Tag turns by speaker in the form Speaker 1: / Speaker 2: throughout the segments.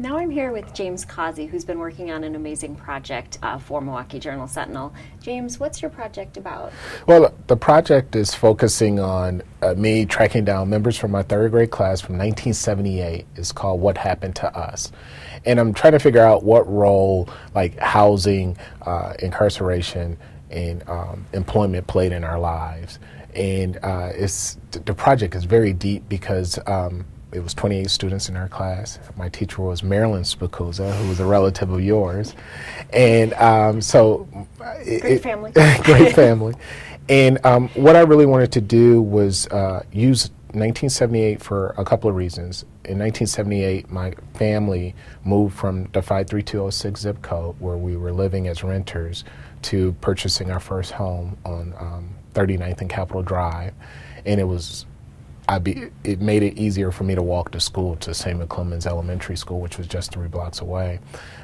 Speaker 1: Now I'm here with James Causey, who's been working on an amazing project for Milwaukee Journal-Sentinel. James, what's your project about?
Speaker 2: Well, the project is focusing on me tracking down members from my third grade class from 1978. It's called What Happened to Us. And I'm trying to figure out what role like housing, incarceration, and employment played in our lives. And the project is very deep because it was 28 students in our class. My teacher was Marilyn Spicuzza, who was a relative of yours. And
Speaker 1: Great family.
Speaker 2: Great family. And what I really wanted to do was use 1978 for a couple of reasons. In 1978, my family moved from the 53206 zip code, where we were living as renters, to purchasing our first home on 39th and Capitol Drive. And it made it easier for me to walk to school, to Samuel Clemens Elementary School, which was just 3 blocks away.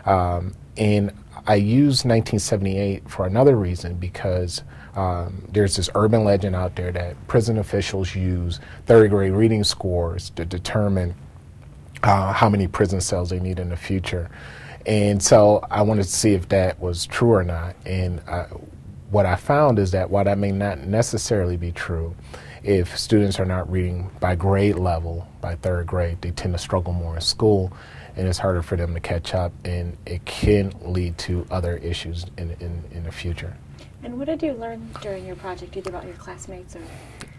Speaker 2: And I used 1978 for another reason, because there's this urban legend out there that prison officials use third grade reading scores to determine how many prison cells they need in the future. And so I wanted to see if that was true or not. And what I found is that while that may not necessarily be true, if students are not reading by grade level, by third grade, they tend to struggle more in school, and it's harder for them to catch up, and it can lead to other issues in the future.
Speaker 1: And what did you learn during your project, either about your classmates or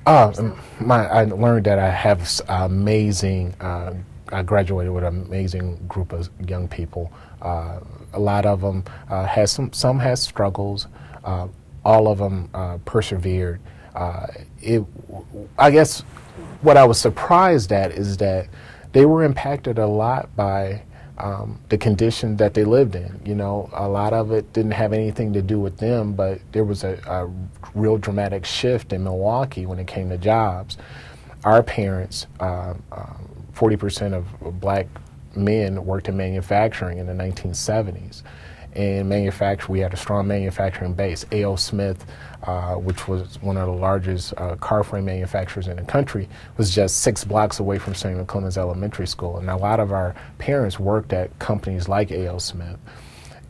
Speaker 2: I learned that I have amazing, I graduated with an amazing group of young people. A lot of them had some had struggles. All of them persevered. I guess what I was surprised at is that they were impacted a lot by the condition that they lived in. You know, a lot of it didn't have anything to do with them, but there was a real dramatic shift in Milwaukee when it came to jobs. Our parents, 40% of black men worked in manufacturing in the 1970s. And we had a strong manufacturing base. A.O. Smith, which was one of the largest car frame manufacturers in the country, was just 6 blocks away from Samuel Clemens Elementary School. And a lot of our parents worked at companies like A.O. Smith.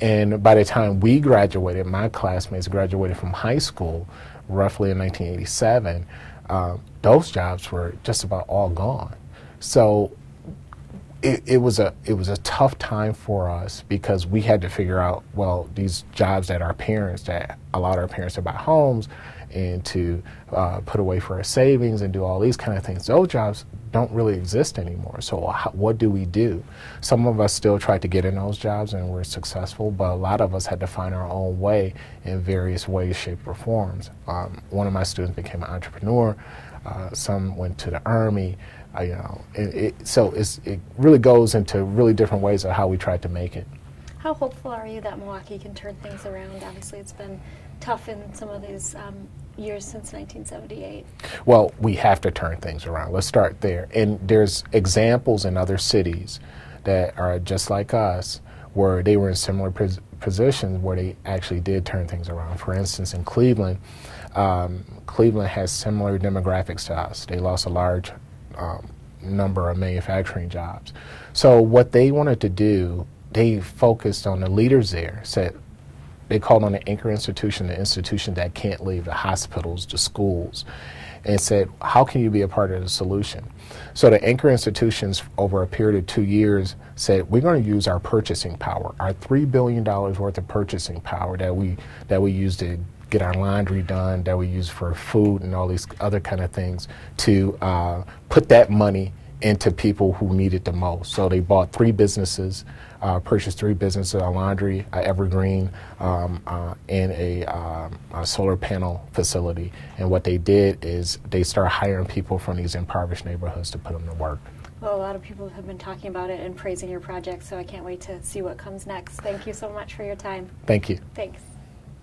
Speaker 2: And by the time we graduated, my classmates graduated from high school, roughly in 1987, those jobs were just about all gone. So it was a tough time for us, because we had to figure out, well, these jobs that allowed our parents to buy homes and to put away for our savings and do all these kind of things, those jobs don't really exist anymore. So what do we do? Some of us still tried to get in those jobs and were successful, but a lot of us had to find our own way in various ways, shapes, or forms. One of my students became an entrepreneur. Some went to the Army. So it really goes into really different ways of how we tried to make it.
Speaker 1: How hopeful are you that Milwaukee can turn things around? Obviously, it's been tough in some of these years since 1978. Well,
Speaker 2: we have to turn things around. Let's start there. And there's examples in other cities that are just like us, where they were in similar positions where they actually did turn things around. For instance, in Cleveland, Cleveland has similar demographics to us. They lost a large number of manufacturing jobs. So what they wanted to do, they focused on the leaders there, they called on the anchor institution, the institution that can't leave, the hospitals, the schools, and said, how can you be a part of the solution? So the anchor institutions, over a period of 2 years, said, we're going to use our purchasing power, our $3 billion worth of purchasing power that we use to get our laundry done, that we use for food and all these other kind of things, to put that money into people who need it the most. So they bought 3 businesses, purchased 3 businesses, a laundry, a Evergreen, and a solar panel facility. And what they did is they started hiring people from these impoverished neighborhoods to put them to work.
Speaker 1: Well, a lot of people have been talking about it and praising your project, so I can't wait to see what comes next. Thank you so much for your time.
Speaker 2: Thank you.
Speaker 1: Thanks.